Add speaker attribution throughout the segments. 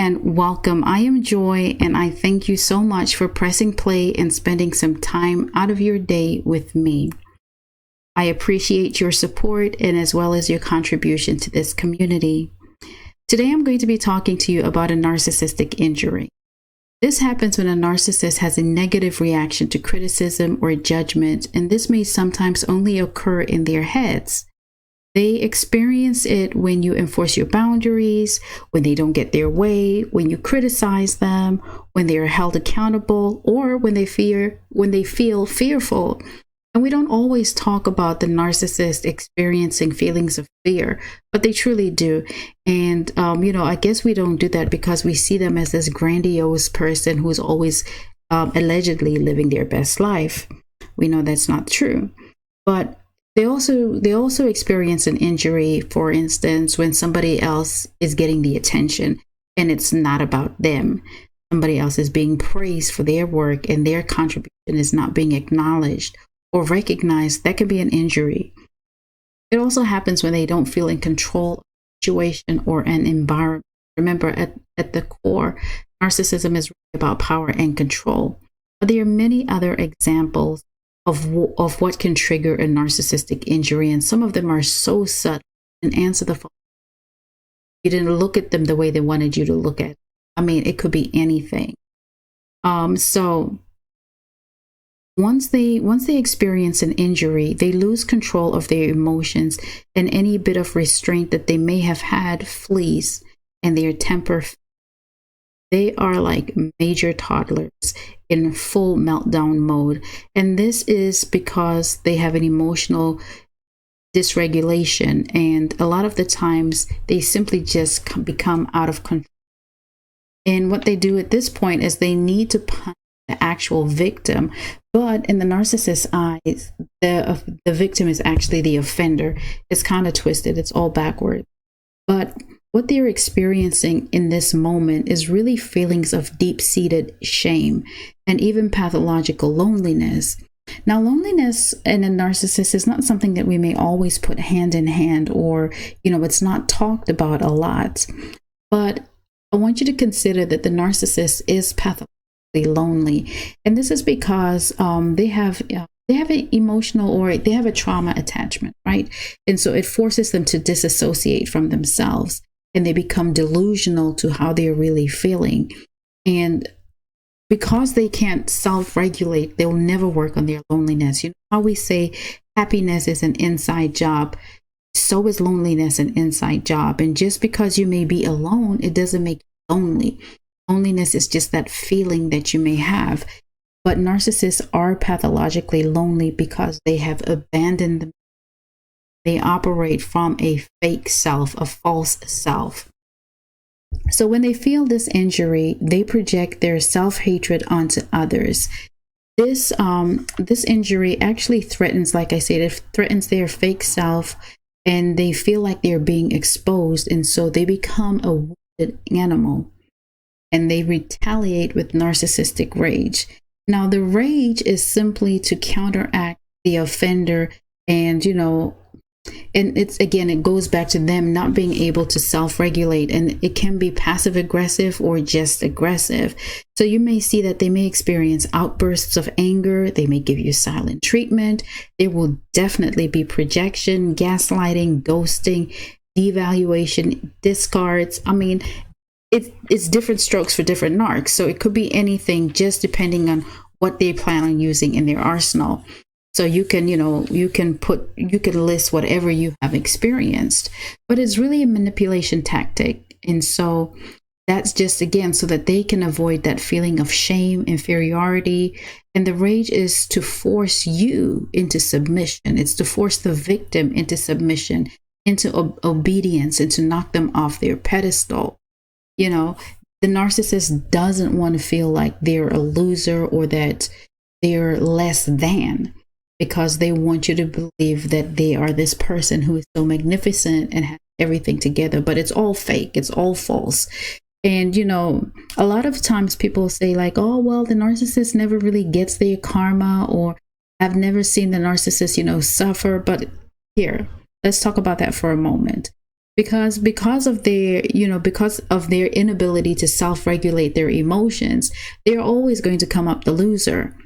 Speaker 1: and welcome. I am Joy, and I thank you so much for pressing play and spending some time out of your day with me. I appreciate your support and as well as your contribution to this community. Today, I'm going to be talking to you about a narcissistic injury. This happens when a narcissist has a negative reaction to criticism or judgment, and this may sometimes only occur in their heads. They experience it when you enforce your boundaries, when they don't get their way, when you criticize them, when they are held accountable, or when they feel fearful. And we don't always talk about the narcissist experiencing feelings of fear, but they truly do. And, I guess we don't do that because we see them as this grandiose person who's always allegedly living their best life. We know that's not true. But they also experience an injury, for instance, when somebody else is getting the attention and it's not about them. Somebody else is being praised for their work and their contribution is not being acknowledged or recognized. That can be an injury. It also happens when they don't feel in control of a situation or an environment. Remember, at the core, narcissism is really about power and control. But there are many other examples of what can trigger a narcissistic injury, and some of them are so subtle. And answer the phone. You didn't look at them the way they wanted you to look at. It could be anything. So once they experience an injury, they lose control of their emotions, and any bit of restraint that they may have had flees, and their temper. They are like major toddlers in full meltdown mode. And this is because they have an emotional dysregulation. And a lot of the times they simply just become out of control. And what they do at this point is they need to punish the actual victim. But in the narcissist's eyes, the victim is actually the offender. It's kind of twisted. It's all backward. But what they're experiencing in this moment is really feelings of deep-seated shame and even pathological loneliness. Now, loneliness in a narcissist is not something that we may always put hand in hand, or, it's not talked about a lot. But I want you to consider that the narcissist is pathologically lonely. And this is because they have an emotional, or they have a trauma attachment, right? And so it forces them to disassociate from themselves. And they become delusional to how they're really feeling. And because they can't self-regulate, they'll never work on their loneliness. You know how we say happiness is an inside job, so is loneliness an inside job. And just because you may be alone, it doesn't make you lonely. Loneliness is just that feeling that you may have. But narcissists are pathologically lonely because they have abandoned them. They operate from a fake self, a false self. So when they feel this injury, they project their self-hatred onto others. This injury actually threatens, like I said, it threatens their fake self, and they feel like they're being exposed. And so they become a wounded animal, and they retaliate with narcissistic rage. Now, the rage is simply to counteract the offender, and it goes back to them not being able to self-regulate, and it can be passive aggressive or just aggressive. So you may see that they may experience outbursts of anger. They may give you silent treatment. There will definitely be projection, gaslighting, ghosting, devaluation, discards. It's different strokes for different narcs. So it could be anything, just depending on what they plan on using in their arsenal. So you can list whatever you have experienced, but it's really a manipulation tactic. And so that's just, again, so that they can avoid that feeling of shame, inferiority. And the rage is to force you into submission. It's to force the victim into submission, into obedience, and to knock them off their pedestal. The narcissist doesn't want to feel like they're a loser or that they're less than, because they want you to believe that they are this person who is so magnificent and has everything together. But it's all fake. It's all false. And, a lot of times people say like, oh, well, the narcissist never really gets their karma, or I've never seen the narcissist, suffer. But here, let's talk about that for a moment. because of their, because of their inability to self-regulate their emotions, they're always going to come up the loser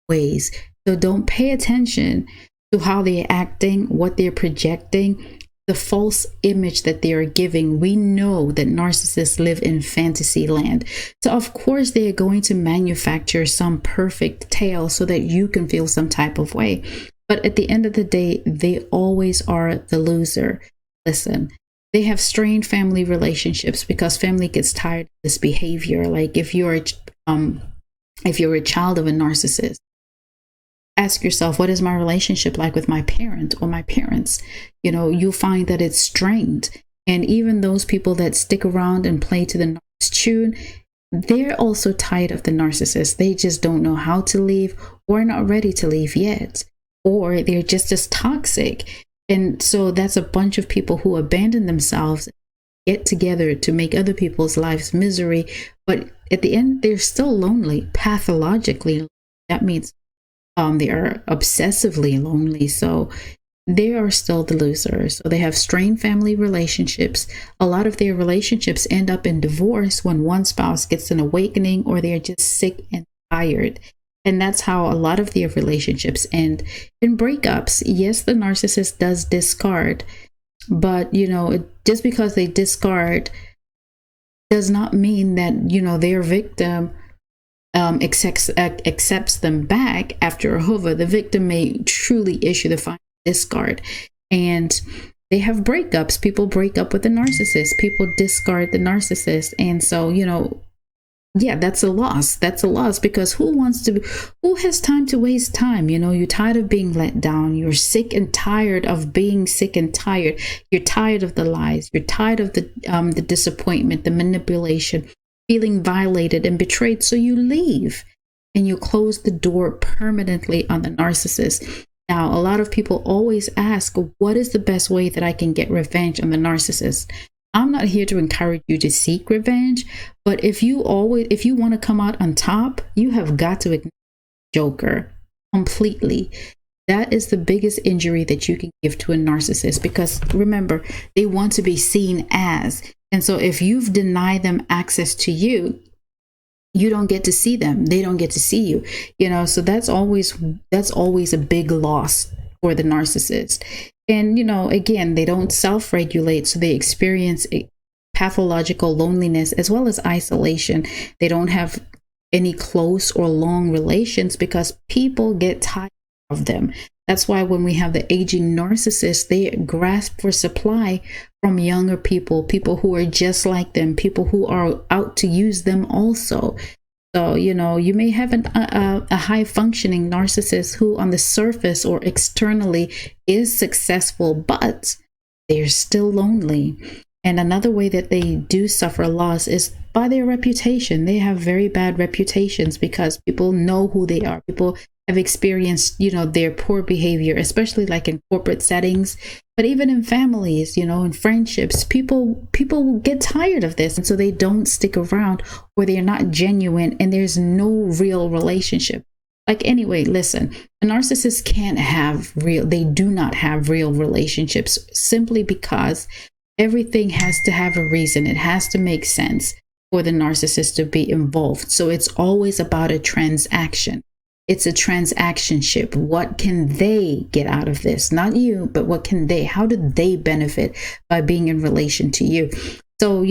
Speaker 1: ways. So don't pay attention to how they're acting, what they're projecting, the false image that they are giving. We know that narcissists live in fantasy land. So of course they are going to manufacture some perfect tale so that you can feel some type of way. But at the end of the day, they always are the loser. Listen, they have strained family relationships because family gets tired of this behavior. Like if you're a child of a narcissist, ask yourself, what is my relationship like with my parent or my parents? You'll find that it's strained. And even those people that stick around and play to the narcissist tune, they're also tired of the narcissist. They just don't know how to leave or are not ready to leave yet. Or they're just as toxic. And so that's a bunch of people who abandon themselves, get together to make other people's lives misery. But at the end, they're still lonely, pathologically. That means they are obsessively lonely. So they are still the losers. So they have strained family relationships. A lot of their relationships end up in divorce when one spouse gets an awakening or they're just sick and tired. And that's how a lot of their relationships end in breakups. Yes, the narcissist does discard, but just because they discard does not mean that their victim accepts them back after a hover. The victim may truly issue the final discard, and they have breakups. People break up with the narcissist. People discard the narcissist, and so yeah, that's a loss. That's a loss because who has time to waste time? You're tired of being let down. You're sick and tired of being sick and tired. You're tired of the lies. You're tired of the disappointment, the manipulation, feeling violated and betrayed. So you leave and you close the door permanently on the narcissist. Now, a lot of people always ask, what is the best way that I can get revenge on the narcissist? I'm not here to encourage you to seek revenge, but if you want to come out on top, you have got to ignore Joker completely. That is the biggest injury that you can give to a narcissist, because remember, they want to be seen as. And so if you've denied them access to you, you don't get to see them. They don't get to see you. So that's always a big loss for the narcissist. And, again, they don't self-regulate, so they experience a pathological loneliness as well as isolation. They don't have any close or long relations because people get tired of them. That's why when we have the aging narcissist, they grasp for supply from younger people who are just like them, people who are out to use them also. So, you may have a high functioning narcissist who on the surface or externally is successful, but they're still lonely. And another way that they do suffer loss is by their reputation. They have very bad reputations because people know who they are. People have experienced, their poor behavior, especially like in corporate settings, but even in families, in friendships, people get tired of this. And so they don't stick around, or they're not genuine, and there's no real relationship. Like, anyway, listen, a narcissist they do not have real relationships simply because everything has to have a reason. It has to make sense for the narcissist to be involved. So it's always about a transaction. It's a transactionship. What can they get out of this? Not you, but what can they? How do they benefit by being in relation to you? So,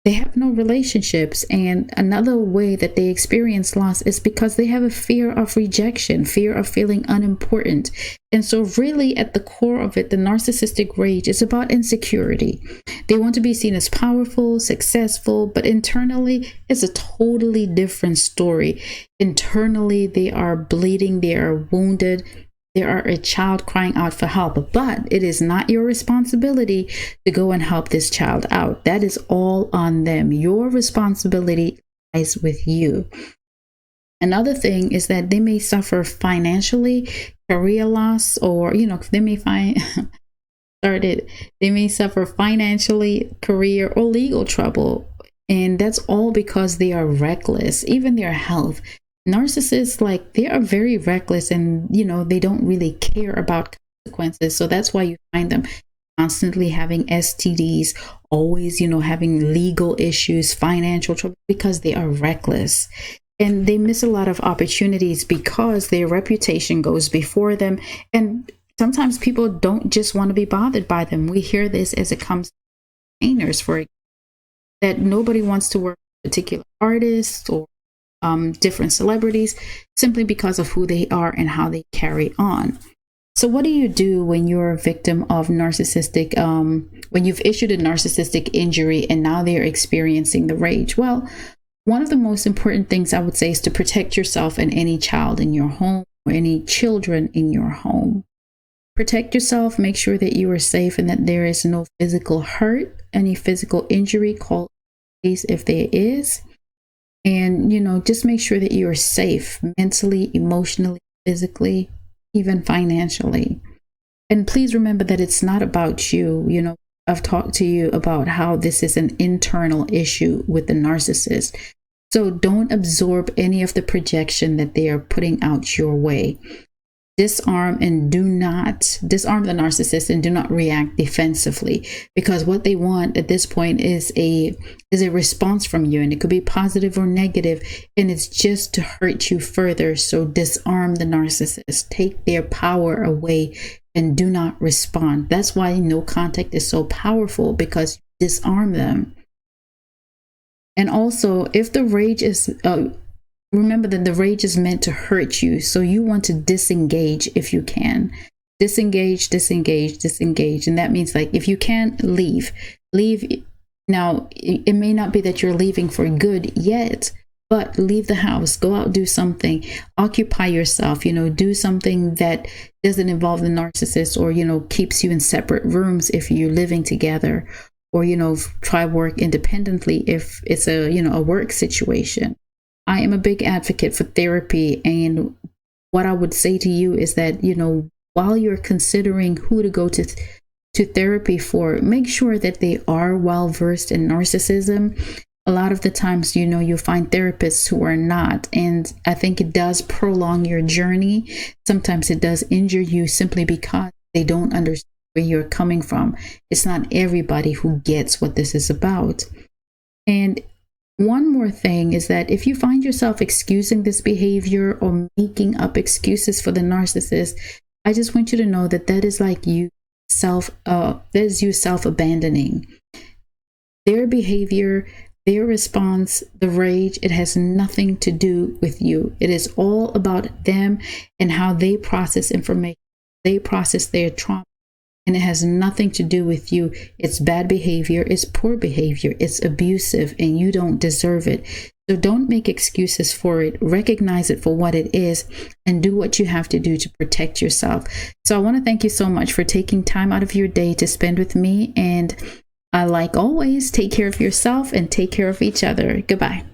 Speaker 1: they have no relationships. And another way that they experience loss is because they have a fear of rejection, fear of feeling unimportant. And so really at the core of it, the narcissistic rage is about insecurity. They want to be seen as powerful, successful, but internally it's a totally different story. Internally, they are bleeding, they are wounded. They are a child crying out for help, but it is not your responsibility to go and help this child out. That is all on them. Your responsibility lies with you. Another thing is that they may suffer financially, career loss, or, they may suffer financially, career, or legal trouble. And that's all because they are reckless, even their health. Narcissists, they are very reckless, and they don't really care about consequences. So that's why you find them constantly having STDs, always, having legal issues, financial trouble, because they are reckless. And they miss a lot of opportunities because their reputation goes before them. And sometimes people don't just want to be bothered by them. We hear this as it comes to entertainers, for example, that nobody wants to work with particular artists or different celebrities simply because of who they are and how they carry on. So what do you do when you're a victim of narcissistic, when you've issued a narcissistic injury and now they're experiencing the rage? Well, one of the most important things I would say is to protect yourself and any child in your home or any children in your home. Protect yourself, make sure that you are safe and that there is no physical hurt, any physical injury, call police if there is. And, just make sure that you are safe mentally, emotionally, physically, even financially. And please remember that it's not about you. I've talked to you about how this is an internal issue with the narcissist. So don't absorb any of the projection that they are putting out your way. Disarm the narcissist and do not react defensively, because what they want at this point is a response from you, and it could be positive or negative, and it's just to hurt you further. So disarm the narcissist, take their power away, and do not respond. That's why no contact is so powerful, because you disarm them. And also, if the rage is remember that the rage is meant to hurt you. So you want to disengage if you can. Disengage. And that means, like, if you can, leave. Now, it may not be that you're leaving for good yet, but leave the house, go out, do something, occupy yourself, do something that doesn't involve the narcissist, or, keeps you in separate rooms if you're living together, or, try work independently if it's a work situation. I am a big advocate for therapy, and what I would say to you is that, while you're considering who to go to therapy for, make sure that they are well versed in narcissism. A lot of the times, you'll find therapists who are not, and I think it does prolong your journey. Sometimes it does injure you simply because they don't understand where you're coming from. It's not everybody who gets what this is about. And one more thing is that if you find yourself excusing this behavior or making up excuses for the narcissist, I just want you to know that is like you self-abandoning. Their behavior, their response, the rage, it has nothing to do with you. It is all about them and how they process information. They process their trauma. And it has nothing to do with you. It's bad behavior, it's poor behavior, it's abusive, and you don't deserve it. So don't make excuses for it. Recognize it for what it is and do what you have to do to protect yourself. So I want to thank you so much for taking time out of your day to spend with me. And like always, take care of yourself and take care of each other. Goodbye.